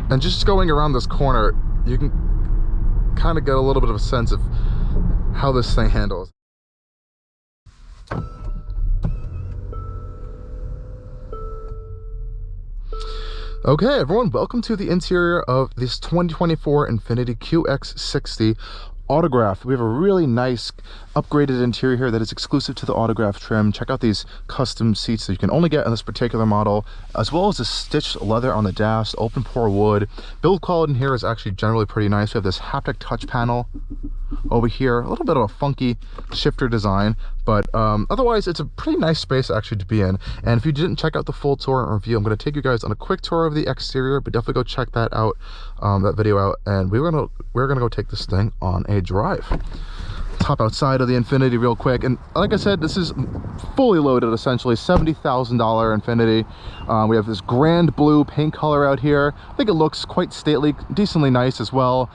And just going around this corner, you can kind of get a little bit of a sense of how this thing handles. Okay, everyone, welcome to the interior of this 2024 Infiniti QX60 Autograph. We have a really nice upgraded interior here that is exclusive to the Autograph trim. Check out these custom seats that you can only get on this particular model, as well as the stitched leather on the dash, open pore wood. Build quality in here is actually generally pretty nice. We have this haptic touch panel over here, a little bit of a funky shifter design, but otherwise it's a pretty nice space actually to be in. And if you didn't check out the full tour and review, I'm going to take you guys on a quick tour of the exterior, but definitely go check that out, that video out, and we're gonna go take this thing on a drive. Hop outside of the Infiniti real quick, and like I said, this is fully loaded, essentially $70,000 Infiniti. We have this grand blue paint color out here. I think it looks quite stately, decently nice as well.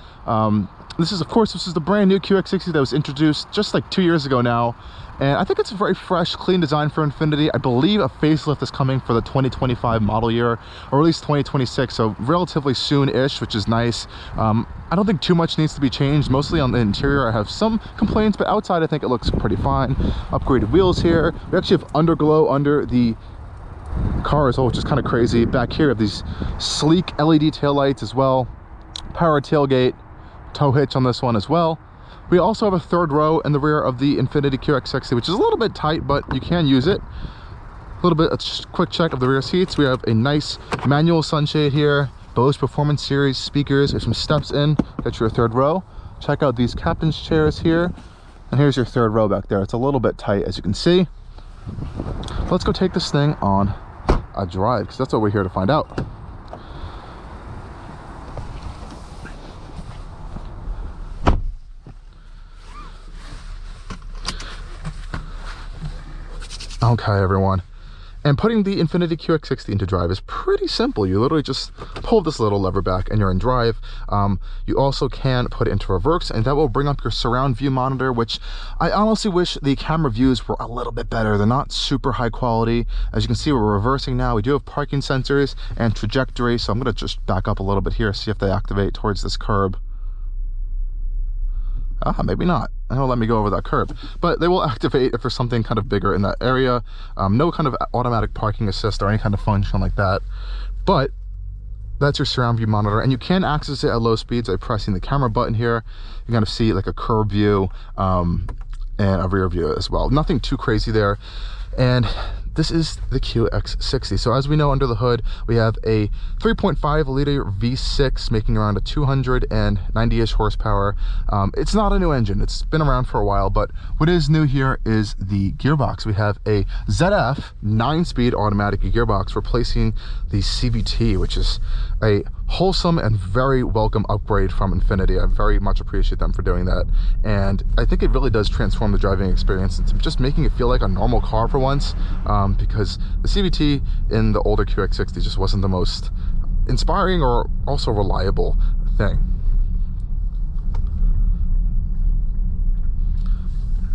This is the brand new QX60 that was introduced just like 2 years ago now, and I think it's a very fresh, clean design for Infiniti. I believe a facelift is coming for the 2025 model year, or at least 2026, so relatively soon-ish, which is nice. I don't think too much needs to be changed. Mostly on the interior I have some complaints, but outside I think it looks pretty fine. Upgraded wheels here. We actually have underglow under the car as well, which is kind of crazy. Back here we have these sleek LED taillights as well. Power tailgate, tow hitch on this one as well. We also have a third row in the rear of the Infiniti QX60, which is a little bit tight, but you can use it. A little bit, a quick check of the rear seats. We have a nice manual sunshade here, Bose Performance Series speakers. There's some steps in, get your third row. Check out these captain's chairs here. And here's your third row back there. It's a little bit tight, as you can see. Let's go take this thing on a drive, because that's what we're here to find out. Okay, everyone, and putting the Infiniti QX60 into drive is pretty simple. You literally just pull this little lever back and you're in drive. You also can put it into reverse, and that will bring up your surround view monitor, which I honestly wish the camera views were a little bit better. They're not super high quality. As you can see, we're reversing now. We do have parking sensors and trajectory, so I'm going to just back up a little bit here, see if they activate towards this curb. Maybe not. It'll let me go over that curb, but they will activate if there's something kind of bigger in that area. No kind of automatic parking assist or any kind of function like that, but that's your surround view monitor, and you can access it at low speeds by pressing the camera button here. You kind of see like a curb view and a rear view as well. Nothing too crazy there. And this is the QX60. So as we know, under the hood, we have a 3.5 liter V6 making around a 290-ish horsepower. It's not a new engine. It's been around for a while, but what is new here is the gearbox. We have a ZF 9-speed automatic gearbox replacing the CVT, which is a wholesome and very welcome upgrade from Infiniti. I very much appreciate them for doing that, and I think it really does transform the driving experience into just making it feel like a normal car for once, because the CVT in the older QX60 just wasn't the most inspiring or also reliable thing.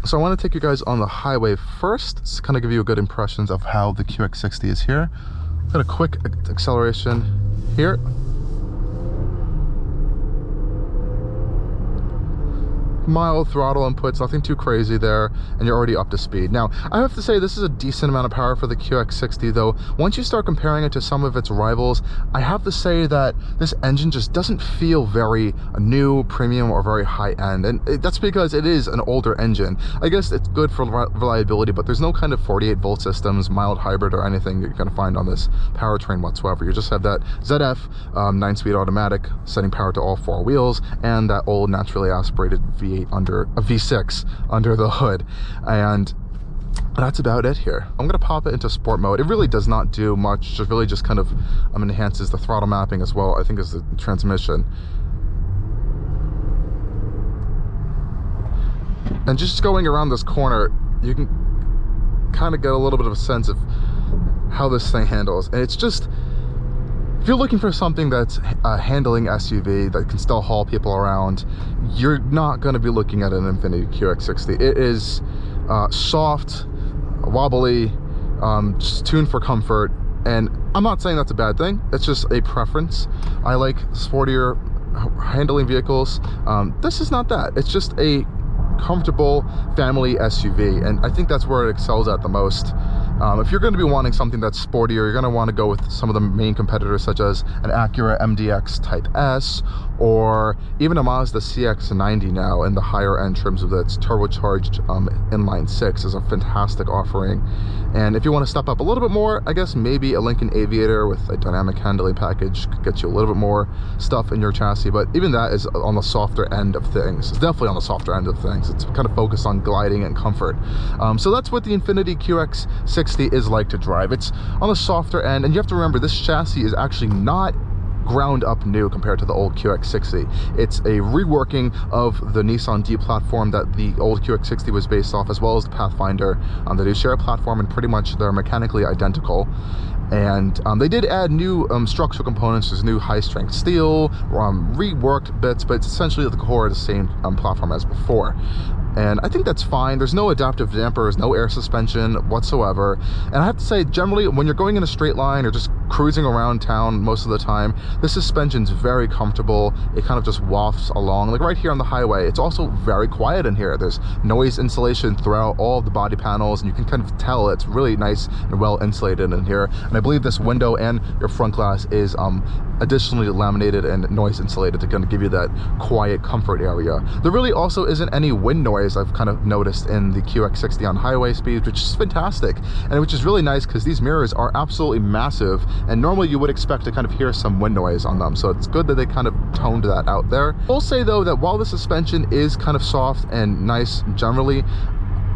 So I want to take you guys on the highway first to kind of give you a good impressions of how the QX60 is here. Got a quick acceleration here. Mild throttle inputs, nothing too crazy there, and you're already up to speed. Now, I have to say this is a decent amount of power for the QX60, though. Once you start comparing it to some of its rivals, I have to say that this engine just doesn't feel very new, premium, or very high-end, and that's because it is an older engine. I guess it's good for reliability, but there's no kind of 48-volt systems, mild hybrid, or anything you're going to find on this powertrain whatsoever. You just have that ZF 9-speed automatic setting power to all 4 wheels, and that old naturally aspirated V8 under a V6 under the hood, and that's about it here. I'm gonna pop it into sport mode. It really does not do much, just really just kind of enhances the throttle mapping as well, I think, as the transmission. And just going around this corner, you can kind of get a little bit of a sense of how this thing handles, and it's just, if you're looking for something that's a handling SUV that can still haul people around, you're not going to be looking at an Infiniti QX60. It is soft, wobbly, just tuned for comfort, And I'm not saying that's a bad thing, it's just a preference. I like sportier handling vehicles. This is not that. It's just a comfortable family SUV, and I think that's where it excels at the most. If you're going to be wanting something that's sportier, you're going to want to go with some of the main competitors, such as an Acura MDX Type S, or even a Mazda CX-90 now in the higher end trims of its turbocharged inline 6 is a fantastic offering. And if you want to step up a little bit more, I guess maybe a Lincoln Aviator with a dynamic handling package could get you a little bit more stuff in your chassis, but even that is on the softer end of things. It's definitely on the softer end of things. It's kind of focused on gliding and comfort. So that's what the Infiniti QX60 is like to drive. It's on the softer end, and you have to remember this chassis is actually not ground up new compared to the old QX60. It's a reworking of the Nissan D Platform that the old QX60 was based off, as well as the Pathifinder. They do share a platform, and pretty much they're mechanically identical. And they did add new structural components. There's new high-strength steel, reworked bits, but it's essentially the core of the same platform as before. And I think that's fine. There's no adaptive dampers, no air suspension whatsoever. And I have to say, generally, when you're going in a straight line or just cruising around town most of the time, the suspension's very comfortable. It kind of just wafts along. Like right here on the highway, it's also very quiet in here. There's noise insulation throughout all of the body panels, and you can kind of tell it's really nice and well insulated in here. And I believe this window and your front glass is additionally laminated and noise insulated to kind of give you that quiet comfort area. There really also isn't any wind noise I've kind of noticed in the QX60 on highway speeds, which is fantastic, and which is really nice because these mirrors are absolutely massive, and normally you would expect to kind of hear some wind noise on them, so it's good that they kind of toned that out there. I'll say though that while the suspension is kind of soft and nice generally,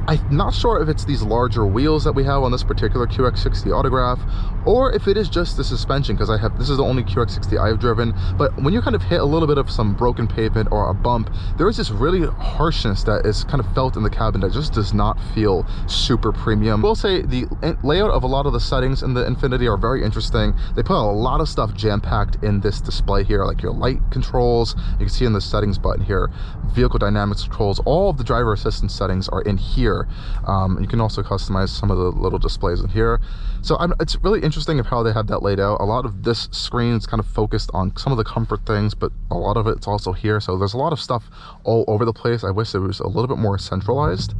I'm not sure if it's these larger wheels that we have on this particular QX60 Autograph, or if it is just the suspension, because this is the only QX60 I've driven. But when you kind of hit a little bit of some broken pavement or a bump, there is this really harshness that is kind of felt in the cabin that just does not feel super premium. I will say the layout of a lot of the settings in the Infiniti are very interesting. They put a lot of stuff jam-packed in this display here, like your light controls. You can see in the settings button here, vehicle dynamics controls, all of the driver assistance settings are in here. You can also customize some of the little displays in here. So it's really interesting of how they have that laid out. A lot of this screen is kind of focused on some of the comfort things, but a lot of it's also here. So there's a lot of stuff all over the place. I wish it was a little bit more centralized.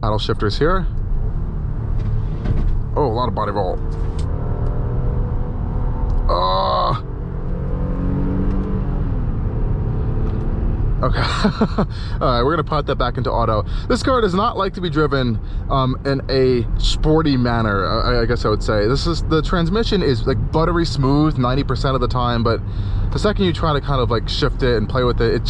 Paddle shifters here. Oh, a lot of body roll. Okay. All right, we're gonna put that back into auto. This car does not like to be driven in a sporty manner, I guess I would say. The transmission is like buttery smooth 90% of the time, but the second you try to kind of like shift it and play with it,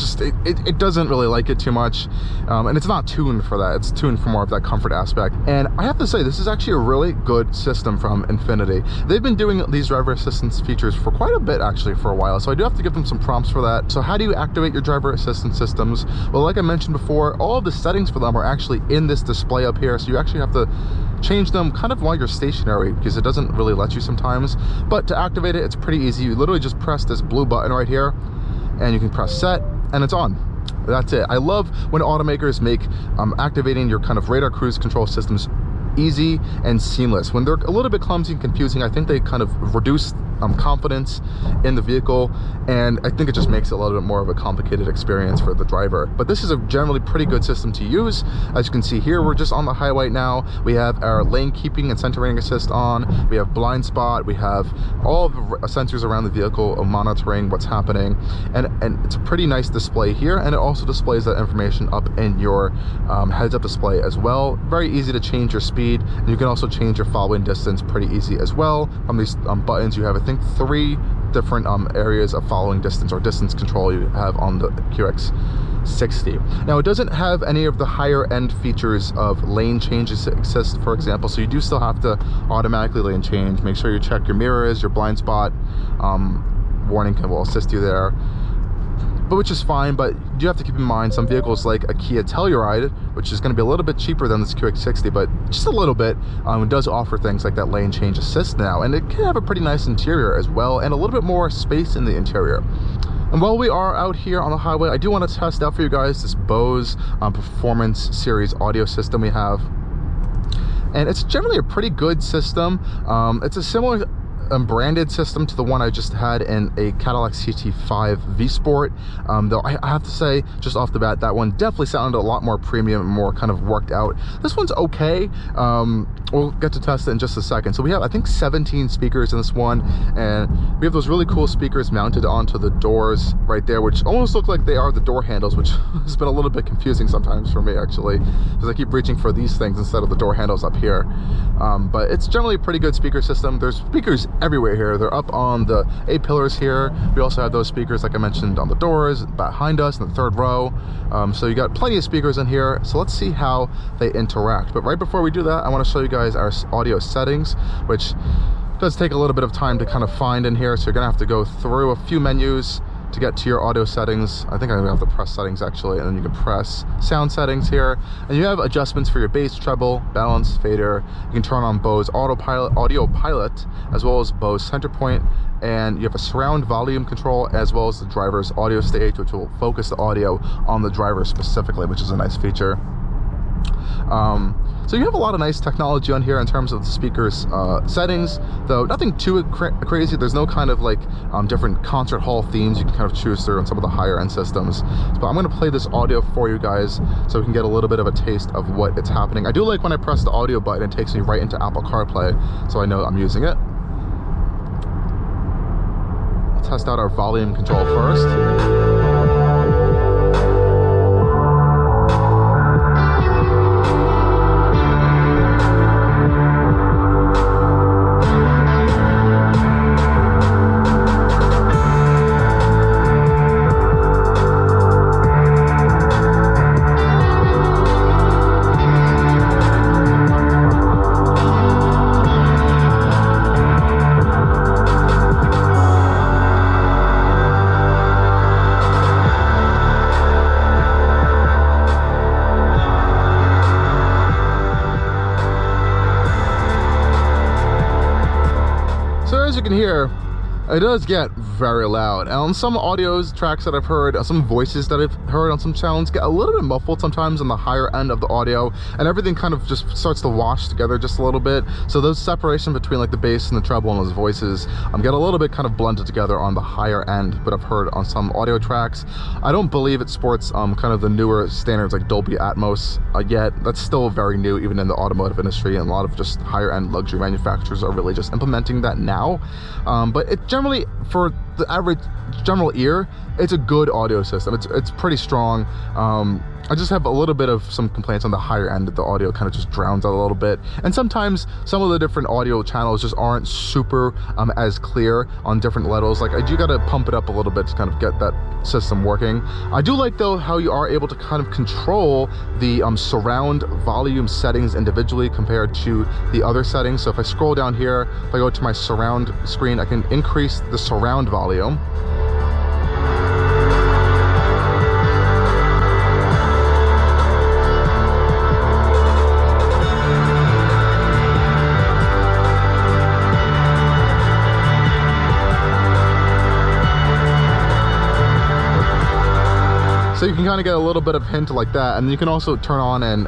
it doesn't really like it too much. And it's not tuned for that. It's tuned for more of that comfort aspect. And I have to say, this is actually a really good system from Infiniti. They've been doing these driver assistance features for quite a bit, actually, for a while. So I do have to give them some prompts for that. So how do you activate your driver assistance systems? Well, like I mentioned before, all of the settings for them are actually in this display up here, so you actually have to change them kind of while you're stationary, because it doesn't really let you sometimes. But to activate it, it's pretty easy. You literally just press this blue button right here, and you can press set, and it's on. That's it. I love when automakers make activating your kind of radar cruise control systems easy and seamless. When they're a little bit clumsy and confusing, I think they kind of reduce confidence in the vehicle, and I think it just makes it a little bit more of a complicated experience for the driver. But this is a generally pretty good system to use. As you can see here, we're just on the highway now. We have our lane keeping and centering assist on. We have blind spot. We have all of the sensors around the vehicle monitoring what's happening, and it's a pretty nice display here, and it also displays that information up in your heads-up display as well. Very easy to change your speed, and you can also change your following distance pretty easy as well. From these buttons, you have, I think, 3 different areas of following distance or distance control you have on the QX60. Now, it doesn't have any of the higher end features of lane changes assist, for example, so you do still have to automatically lane change. Make sure you check your mirrors, your blind spot warning will assist you there, but which is fine. But you do have to keep in mind some vehicles like a Kia Telluride, which is going to be a little bit cheaper than this QX60, but just a little bit, it does offer things like that lane change assist now, and it can have a pretty nice interior as well, and a little bit more space in the interior. And while we are out here on the highway, I do want to test out for you guys this Bose Performance Series audio system we have. and it's generally a pretty good system. It's a similar branded system to the one I just had in a Cadillac CT5 V Sport, though I have to say just off the bat that one definitely sounded a lot more premium and more kind of worked out. This one's okay. We'll get to test it in just a second. So we have, I think, 17 speakers in this one, and we have those really cool speakers mounted onto the doors right there, which almost look like they are the door handles, which has been a little bit confusing sometimes for me, actually, because I keep reaching for these things instead of the door handles up here. But it's generally a pretty good speaker system. There's speakers everywhere here. They're up on the A-pillars here. We also have those speakers, like I mentioned, on the doors behind us in the third row. So you got plenty of speakers in here. So let's see how they interact. But right before we do that, I want to show you guys our audio settings, which does take a little bit of time to kind of find in here. So you're gonna have to go through a few menus to get to your audio settings. I think I'm gonna have to press settings actually, and then you can press sound settings here, and you have adjustments for your bass, treble, balance, fader. You can turn on Bose audio pilot, as well as Bose center point, and you have a surround volume control, as well as the driver's audio stage, which will focus the audio on the driver specifically, which is a nice feature. So you have a lot of nice technology on here in terms of the speakers settings, though nothing too crazy. There's no kind of like different concert hall themes you can kind of choose through on some of the higher end systems. But I'm going to play this audio for you guys so we can get a little bit of a taste of what it's happening. I do like when I press the audio button, it takes me right into Apple CarPlay, so I know I'm using it. I'll test out our volume control first. As you can hear, it does get very loud, and on some audio tracks that I've heard, some voices that I've heard on some sounds get a little bit muffled sometimes on the higher end of the audio, and everything kind of just starts to wash together just a little bit. So those separation between like the bass and the treble and those voices get a little bit kind of blended together on the higher end, but I've heard on some audio tracks. I don't believe it sports kind of the newer standards like Dolby Atmos yet. That's still very new, even in the automotive industry, and a lot of just higher end luxury manufacturers are really just implementing that now. But it generally, for the average general ear, it's a good audio system. It's pretty strong. I just have a little bit of some complaints on the higher end that the audio kind of just drowns out a little bit, and sometimes some of the different audio channels just aren't super as clear on different levels. Like you gotta pump it up a little bit to kind of get that system working. I do like though how you are able to kind of control the surround volume settings individually compared to the other settings. So if I scroll down here, if I go to my surround screen, I can increase the surround volume. So you can kind of get a little bit of hint like that, and you can also turn on and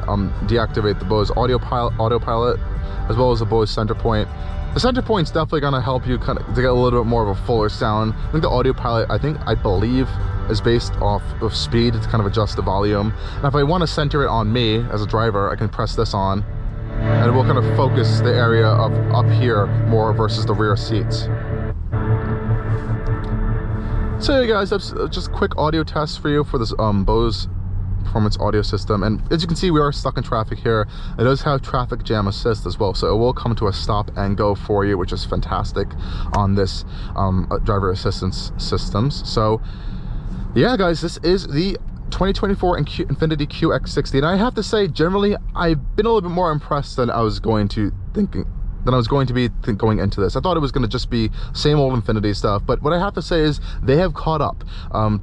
deactivate the Bose audio pilot, as well as the Bose center point. The center point's definitely going to help you kind of to get a little bit more of a fuller sound. I think the audio pilot, I believe, is based off of speed to kind of adjust the volume. And if I want to center it on me as a driver, I can press this on, and it will kind of focus the area of up here more versus the rear seats. So yeah guys, that's just a quick audio test for you for this Bose performance audio system. And as you can see, we are stuck in traffic here. It does have traffic jam assist as well, so it will come to a stop and go for you, which is fantastic on this driver assistance systems. So yeah guys, this is the 2024 Infiniti QX60, and I have to say, generally I've been a little bit more impressed than I was going to be going into this. I thought it was going to just be same old Infiniti stuff, but what I have to say is they have caught up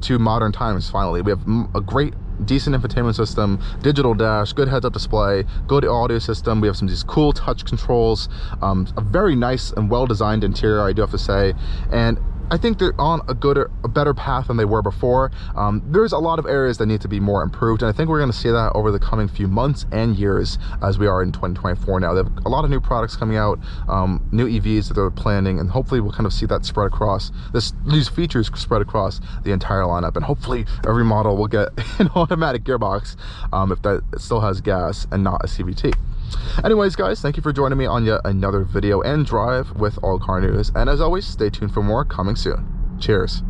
to modern times finally. We have a great, decent infotainment system, digital dash, good heads-up display, good audio system. We have some of these cool touch controls, a very nice and well-designed interior, I do have to say, and I think they're on a better path than they were before. There's a lot of areas that need to be more improved, and I think we're going to see that over the coming few months and years as we are in 2024 now. They have a lot of new products coming out, new EVs that they're planning, and hopefully we'll kind of see that spread across, these features spread across the entire lineup, and hopefully every model will get an automatic gearbox if that still has gas and not a CVT. Anyways, guys, thank you for joining me on yet another video and drive with Allcarnews, and as always, stay tuned for more coming soon. Cheers.